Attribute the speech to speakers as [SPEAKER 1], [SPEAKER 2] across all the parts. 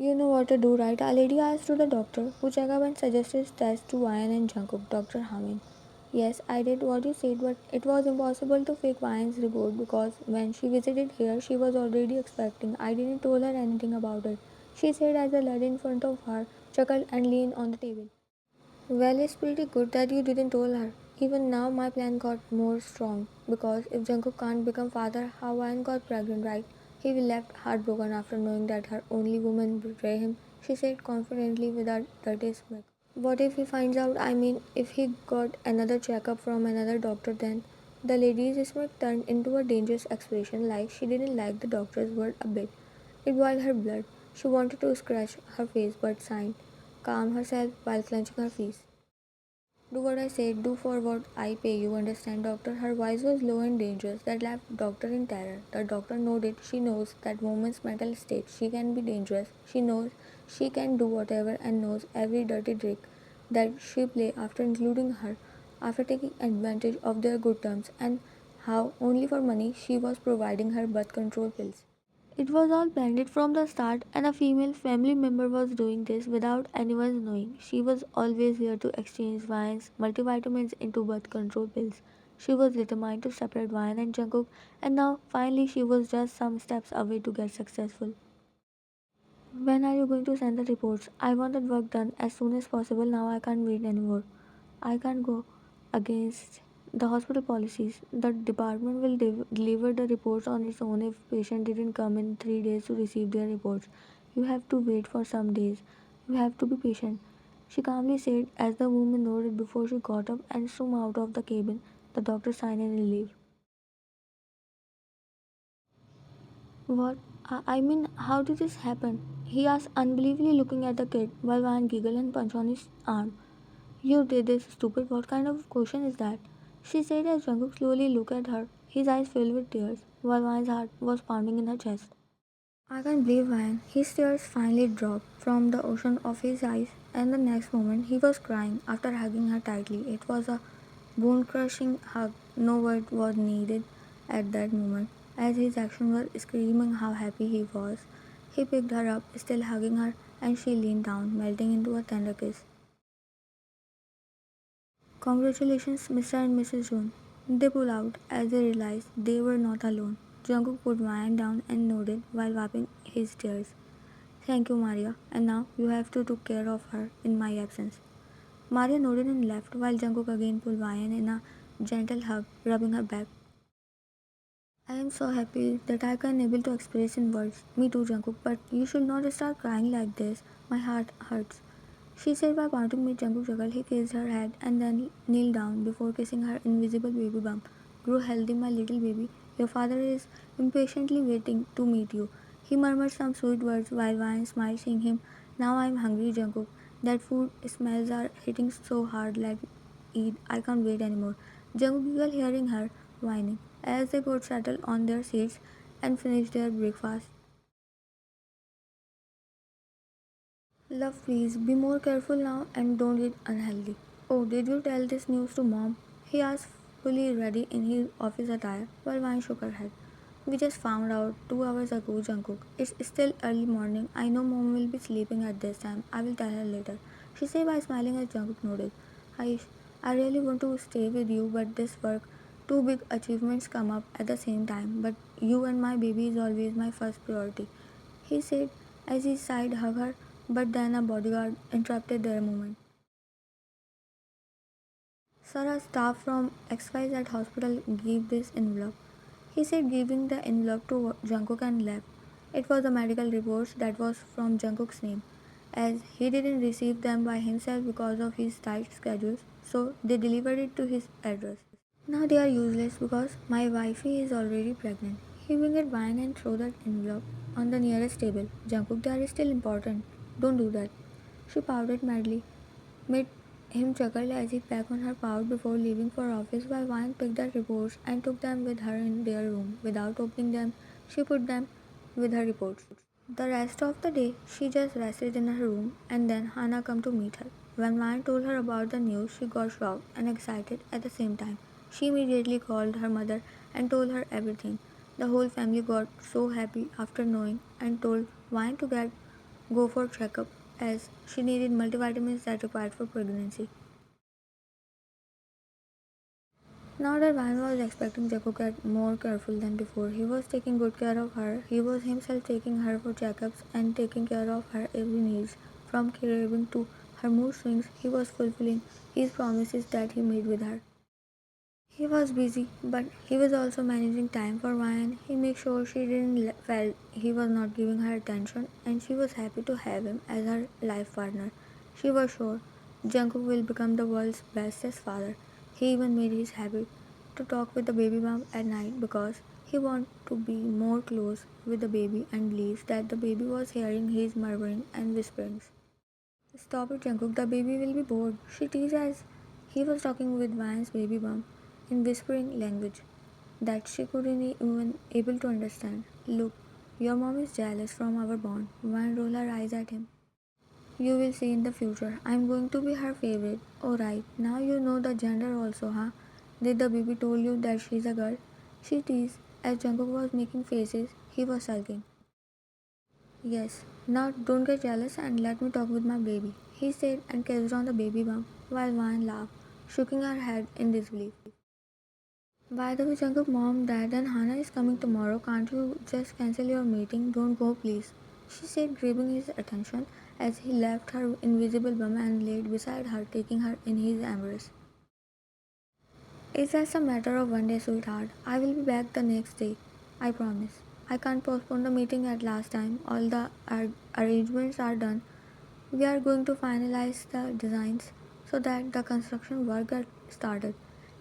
[SPEAKER 1] You know what to do, right? A lady asked to the doctor, who checked up and suggested tests to Ryan and Jungkook, Dr. Hamin. Yes, I did what you said, but it was impossible to fake Ryan's report because when she visited here, she was already expecting. I didn't tell her anything about it. She said as I lay in front of her, chuckled and leaned on the table. Well, it's pretty good that you didn't tell her. Even now, my plan got more strong because if Jungkook can't become father, how Ryan got pregnant, right? He will left heartbroken after knowing that her only woman betrayed him. She said confidently without dirty smirk. What if he finds out? I mean, if he got another checkup from another doctor, then the lady's smirk turned into a dangerous expression, like she didn't like the doctor's word a bit. It boiled her blood. She wanted to scratch her face but sighed, calm herself while clenching her fists. Do what I said, do for what I pay you, understand, doctor? Her voice was low and dangerous. That left doctor in terror. The doctor nodded. She knows that woman's mental state. She can be dangerous. She knows she can do whatever and knows every dirty trick that she play after including her, after taking advantage of their good terms, and how only for money she was providing her birth control pills. It was all planned from the start, and a female family member was doing this without anyone knowing. She was always here to exchange wines, multivitamins into birth control pills. She was determined to separate Wine and Jungkook, and now finally she was just some steps away to get successful. When are you going to send the reports? I want that work done as soon as possible. Now I can't wait anymore. I can't go against the hospital policies. The department will deliver the reports on its own if patient didn't come in 3 days to receive their reports. You have to wait for some days. You have to be patient. She calmly said as the woman nodded before she got up and zoomed out of the cabin. The doctor signed in relief. What? I mean, how did this happen? He asked, unbelievably looking at the kid while Van giggled and punched on his arm. You did this, stupid. What kind of question is that? She said as Jungkook slowly looked at her, his eyes filled with tears, while Van's heart was pounding in her chest. I can't believe Van. His tears finally dropped from the ocean of his eyes, and the next moment he was crying after hugging her tightly. It was a bone crushing hug. No word was needed at that moment, as his actions were screaming how happy he was. He picked her up, still hugging her, and she leaned down, melting into a tender kiss. Congratulations, Mr. and Mrs. June. They pulled out as they realized they were not alone. Jungkook put Ryan down and nodded while wiping his tears. Thank you, Maria. And now you have to take care of her in my absence. Maria nodded and left while Jungkook again pulled Ryan in a gentle hug, rubbing her back. I am so happy that I can able to express in words. Me too, Jungkook, but you should not start crying like this. My heart hurts. She said by pointing me Jungkook chuckled. He kissed her head and then kneeled down before kissing her invisible baby bump. Grow healthy, my little baby. Your father is impatiently waiting to meet you. He murmured some sweet words while Ryan smiled, seeing him. Now I am hungry, Jungkook. That food smells are hitting so hard, like eat. I can't wait anymore. Jungkook giggled hearing her whining as they got settled on their seats and finished their breakfast. Love, please be more careful now and don't eat unhealthy. Oh, did you tell this news to mom? He asked, fully ready in his office attire, while Vine shook her head. We just found out 2 hours ago, Jungkook. It's still early morning. I know mom will be sleeping at this time. I will tell her later. She said by smiling as Jungkook nodded. Aish, I really want to stay with you, but this work, two big achievements come up at the same time. But you and my baby is always my first priority. He said as he sighed hug her, but then a bodyguard interrupted their movement. Sir, a staff from XYZ hospital gave this envelope. He said giving the envelope to Jungkook and left. It was a medical report that was from Jungkook's name, as he didn't receive them by himself because of his tight schedules, so they delivered it to his address. Now they are useless because my wifey is already pregnant. He winked wine and threw that envelope on the nearest table. Jungkook, they are still important. Don't do that. She pouted madly, made him chuckle as he packed on her pouch before leaving for office while Wine picked the reports and took them with her in their room. Without opening them, she put them with her reports. The rest of the day, she just rested in her room and then Hannah came to meet her. When Wine told her about the news, she got shocked and excited at the same time. She immediately called her mother and told her everything. The whole family got so happy after knowing and told Wine to get go for checkup as she needed multivitamins that required for pregnancy. Now that Van was expecting Jungkook get more careful than before, he was taking good care of her. He was himself taking her for checkups and taking care of her every needs. From craving to her mood swings, he was fulfilling his promises that he made with her. He was busy, but he was also managing time for Ryan. He made sure she didn't felt he was not giving her attention, and she was happy to have him as her life partner. She was sure Jungkook will become the world's bestest father. He even made his habit to talk with the baby mom at night because he wanted to be more close with the baby and believes that the baby was hearing his murmuring and whisperings. Stop it, Jungkook. The baby will be bored. She teased as he was talking with Van's baby bump in whispering language that she couldn't even able to understand. Look, your mom is jealous from our bond. Van rolled her eyes at him. You will see in the future. I'm going to be her favorite. Alright, now you know the gender also, huh? Did the baby told you that she's a girl? She teased as Jungkook was making faces. He was sulking. Yes, now don't get jealous and let me talk with my baby, he said and kissed on the baby bump while Vine laughed, shaking her head in disbelief. By the way, Jungkook, mom, dad, and Hana is coming tomorrow. Can't you just cancel your meeting? Don't go, please, she said, grabbing his attention as he left her invisible bum and laid beside her, taking her in his embrace. It's just a matter of one day, sweetheart. I will be back the next day. I promise. I can't postpone the meeting at last time. All the arrangements are done. We are going to finalize the designs so that the construction work gets started.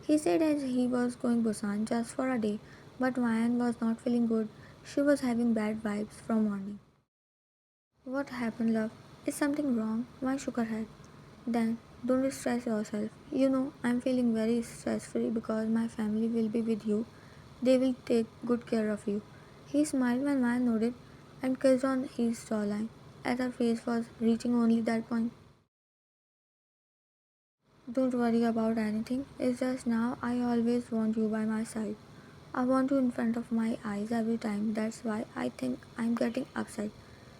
[SPEAKER 1] He said as he was going Busan just for a day, but Ryan was not feeling good. She was having bad vibes from morning. What happened, love? Is something wrong? Why shook her head? Then don't stress yourself. You know, I'm feeling very stress free because my family will be with you. They will take good care of you. He smiled when Maya nodded and kissed on his jawline, as her face was reaching only that point. Don't worry about anything. It's just now I always want you by my side. I want you in front of my eyes every time. That's why I think I'm getting upset,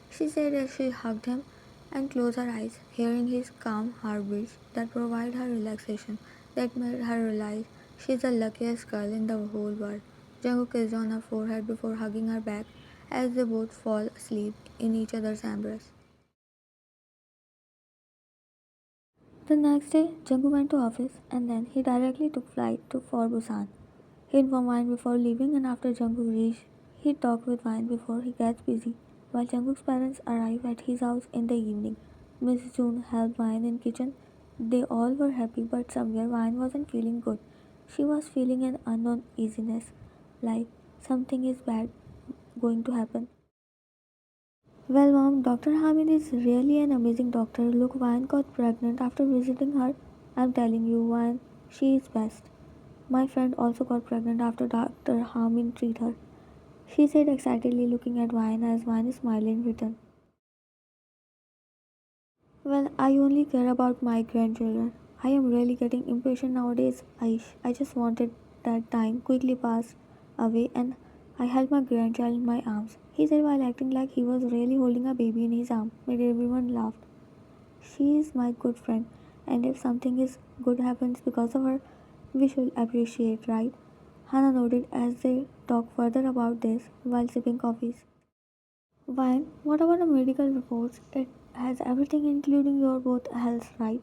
[SPEAKER 1] she said as she hugged him and closed her eyes, hearing his calm heartbeats that provided her relaxation, that made her realize she's the luckiest girl in the whole world. Jungkook kissed on her forehead before hugging her back as they both fall asleep in each other's embrace. The next day, Jungkook went to office and then he directly took flight to for Busan. He informed Vine before leaving and after Jungkook reached, he talked with Vine before he gets busy. While Jungkook's parents arrived at his house in the evening, Mrs. June helped Vine in kitchen. They all were happy, but somewhere Vine wasn't feeling good. She was feeling an unknown easiness, like something is bad going to happen. Well, mom, Dr. Hamid is really an amazing doctor. Look, Vine got pregnant after visiting her. I'm telling you, Vine, she is best. My friend also got pregnant after Dr. Hamid treated her, she said excitedly, looking at Vine as Vine smiled in return. Well, I only care about my grandchildren. I am really getting impatient nowadays, Aish. I just wanted that time quickly pass away and I held my grandchild in my arms, he said while acting like he was really holding a baby in his arm, made everyone laugh. She is my good friend, and if something is good happens because of her, we should appreciate, right? Hannah nodded as they talked further about this while sipping coffees. Why? What about the medical reports? It has everything including your both health, right?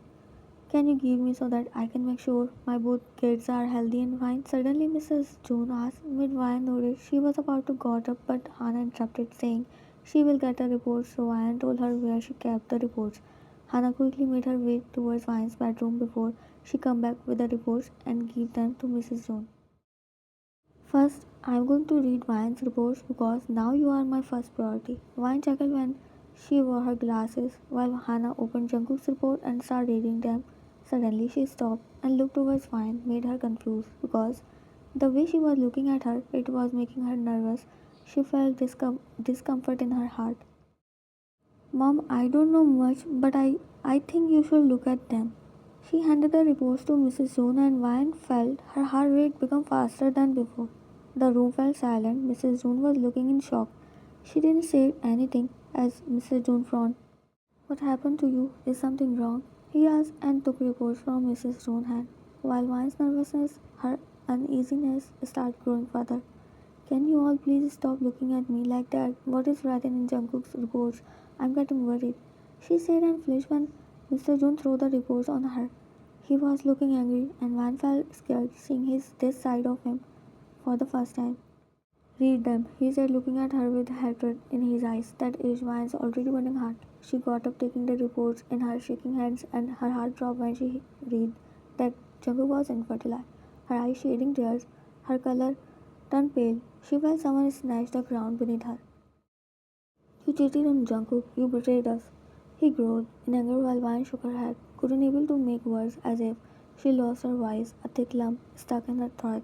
[SPEAKER 1] Can you give me so that I can make sure my both kids are healthy and fine? Suddenly Mrs. June asked. Mid-Ryan nodded. She was about to got up but Hannah interrupted saying she will get the reports, so Ryan told her where she kept the reports. Hannah quickly made her way towards Ryan's bedroom before she come back with the reports and give them to Mrs. June. First, I'm going to read Vine's reports because now you are my first priority. Vine chuckled when she wore her glasses while Hannah opened Jungkook's report and started reading them. Suddenly, she stopped and looked towards Vine, made her confused because the way she was looking at her, it was making her nervous. She felt discomfort in her heart. Mom, I don't know much, but I think you should look at them. She handed the reports to Mrs. June and Vine felt her heart rate become faster than before. The room fell silent. Mrs. June was looking in shock. She didn't say anything, as Mr. June frowned. What happened to you? Is something wrong? He asked and took reports from Mrs. Jones' hand, while Vine's nervousness, her uneasiness, started growing further. Can you all please stop looking at me like that? What is written in Jungkook's reports? I'm getting worried, she said and flinched when Mr. June threw the reports on her. He was looking angry, and Van felt scared seeing this side of him for the first time. Read them, he said, looking at her with hatred in his eyes that aged Vine's already burning heart. She got up, taking the reports in her shaking hands, and her heart dropped when she read that Jungkook was infertile. Her eyes shedding tears, her color turned pale. She felt someone snatch the ground beneath her. You cheated on Jungkook, you betrayed us. He growled in anger while Vine shook her head, couldn't able to make words as if she lost her voice, a thick lump stuck in her throat.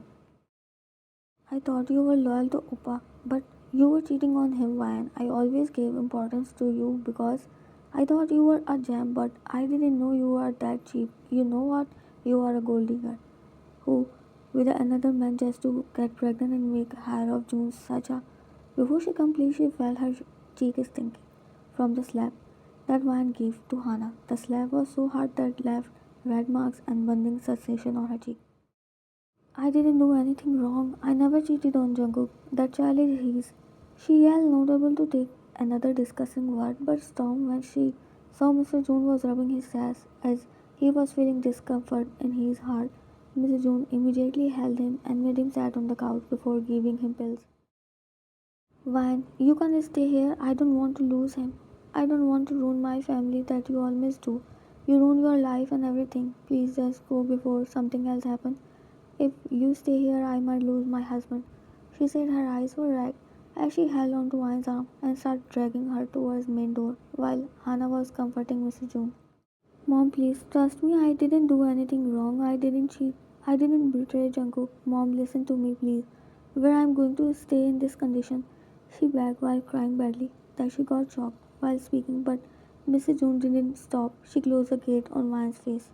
[SPEAKER 1] I thought you were loyal to Oppa, but you were cheating on him, Ryan. I always gave importance to you because I thought you were a gem, but I didn't know you were that cheap. You know what? You are a gold digger who, with another man just to get pregnant and make hire of June such a. Before she completed, she felt her cheek stinking from the slap that Ryan gave to Hannah. The slap was so hard that left red marks and burning sensation on her cheek. I didn't do anything wrong. I never cheated on Jungkook. That child is his. She yelled, not able to take another discussing word, but stopped when she saw Mr. June was rubbing his ass as he was feeling discomfort in his heart. Mr. June immediately held him and made him sit on the couch before giving him pills. Vine, you can stay here. I don't want to lose him. I don't want to ruin my family that you always do. You ruin your life and everything. Please just go before something else happens. If you stay here, I might lose my husband. She said her eyes were red as she held onto Vine's arm and started dragging her towards the main door while Hannah was comforting Mrs. June. Mom, please trust me. I didn't do anything wrong. I didn't cheat. I didn't betray Jungkook. Mom, listen to me, please. Where I'm going to stay in this condition. She begged while crying badly that she got shocked while speaking, but Mrs. June didn't stop. She closed the gate on Vine's face.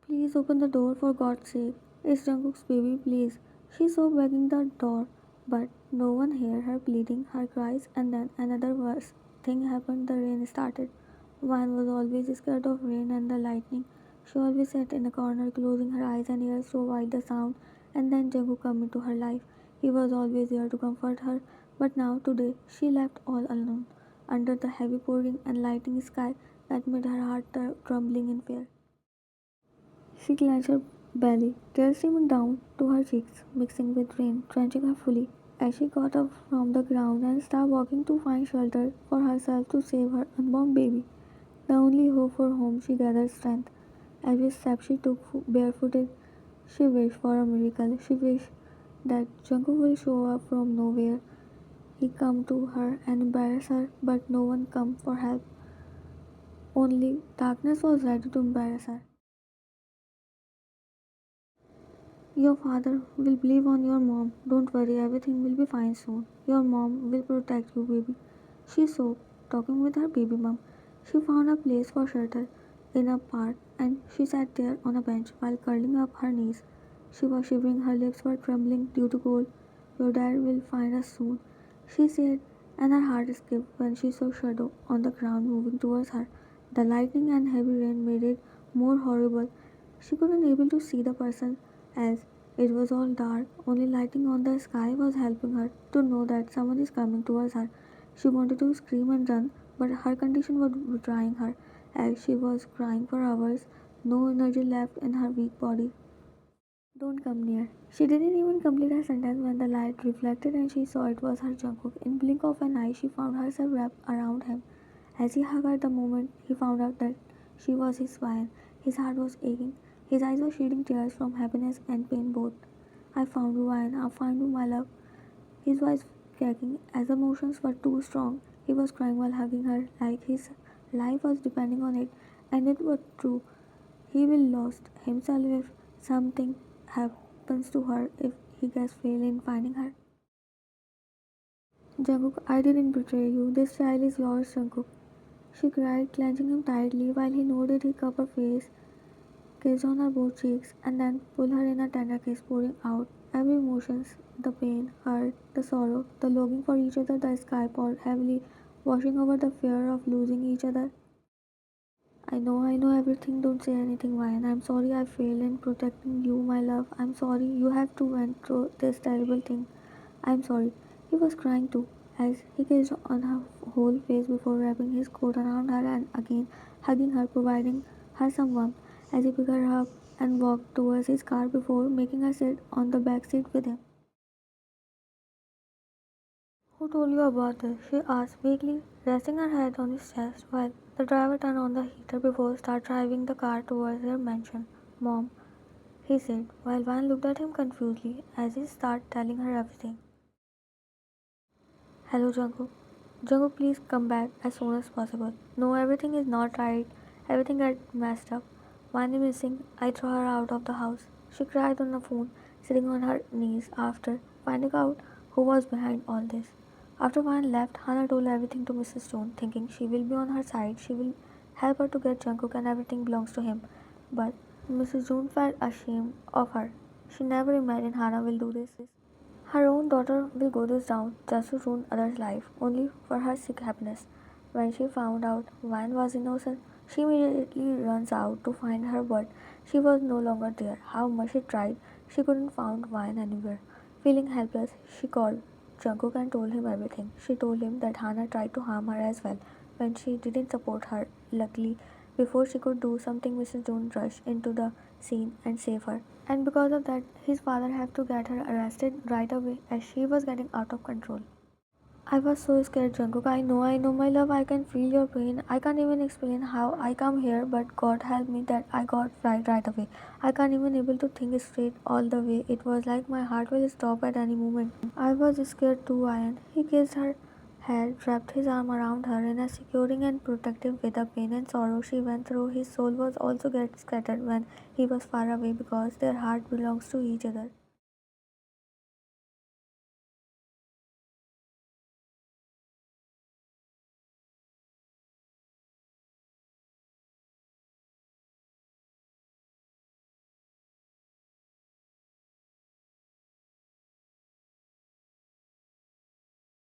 [SPEAKER 1] Please open the door for God's sake. It's Jungkook's baby, please. She saw begging the door, but no one heard her pleading, her cries, and then another worse thing happened. The rain started. Vine was always scared of rain and the lightning. She always sat in a corner, closing her eyes and ears to avoid the sound. And then Jungkook came into her life. He was always there to comfort her, but now today she left all alone under the heavy pouring and lightning sky that made her heart trembling in fear. She clenched her belly, tears streaming down to her cheeks, mixing with rain, drenching her fully. As she got up from the ground and started walking to find shelter for herself to save her unborn baby, the only hope for home, she gathered strength. Every step she took barefooted, she wished for a miracle. She wished that Jungkook will show up from nowhere. He come to her and embarrass her, but no one come for help. Only darkness was ready to embarrass her. Your father will believe on your mom. Don't worry, everything will be fine soon. Your mom will protect you, baby. She sobbed, talking with her baby mom. She found a place for shelter in a park and she sat there on a bench while curling up her knees. She was shivering, her lips were trembling due to cold. Your dad will find us soon, she said, and her heart skipped when she saw shadow on the ground moving towards her. The lightning and heavy rain made it more horrible. She couldn't able to see the person as it was all dark. Only lighting on the sky was helping her to know that someone is coming towards her. She wanted to scream and run, but her condition was withdrawing her as she was crying for hours, no energy left in her weak body. Don't come near. She didn't even complete her sentence when the light reflected and she saw it was her Jungkook. In blink of an eye, she found herself wrapped around him. As he hugged her the moment he found out that she was his wife, his heart was aching. His eyes were shedding tears from happiness and pain both. I found you, Ryan. I found you, my love. His voice cracking as emotions were too strong. He was crying while hugging her like his life was depending on it, and it was true. He will lost himself if something happens to her, if he gets failed in finding her. Jungkook, I didn't betray you. This child is yours, Jungkook. She cried, clenching him tightly while he nodded his copper face, kissed on her both cheeks, and then pulled her in a tender kiss, pouring out every emotion, the pain, hurt, the sorrow, the longing for each other. The sky poured heavily washing over the fear of losing each other. I know everything. Don't say anything, Ryan. I'm sorry I failed in protecting you, my love. I'm sorry you have to went through this terrible thing. I'm sorry. He was crying too, as he kissed on her whole face before wrapping his coat around her and again hugging her, providing her some warmth as he picked her up and walked towards his car before making her sit on the back seat with him. Who told you about this? She asked vaguely, resting her head on his chest while the driver turned on the heater before start driving the car towards their mansion. Mom, he said, while Van looked at him confusedly as he started telling her everything. Hello, Jungkook. Jungkook, please come back as soon as possible. No, everything is not right. Everything got messed up. Van is missing. I threw her out of the house. She cried on the phone, sitting on her knees after finding out who was behind all this. After Van left, Hannah told everything to Mrs. Stone, thinking she will be on her side. She will help her to get Jungkook and everything belongs to him. But Mrs. June felt ashamed of her. She never imagined Hannah will do this. Her own daughter will go this down just to ruin others' life, only for her sick happiness. When she found out Van was innocent, she immediately runs out to find her, but she was no longer there. How much she tried, she couldn't find Van anywhere. Feeling helpless, she called Jungkook and told him everything. She told him that Hannah tried to harm her as well when she didn't support her. Luckily, before she could do something, Mrs. Jones rushed into the scene and saved her. And because of that, his father had to get her arrested right away as she was getting out of control. I was so scared, Jungkook. I know, my love. I can feel your pain. I can't even explain how I come here, but God help me that I got right away. I can't even able to think straight all the way. It was like my heart will stop at any moment. I was scared too, Ian. He kissed her head, wrapped his arm around her in a securing and protective way. The pain and sorrow she went through, his soul was also get scattered when he was far away because their heart belongs to each other.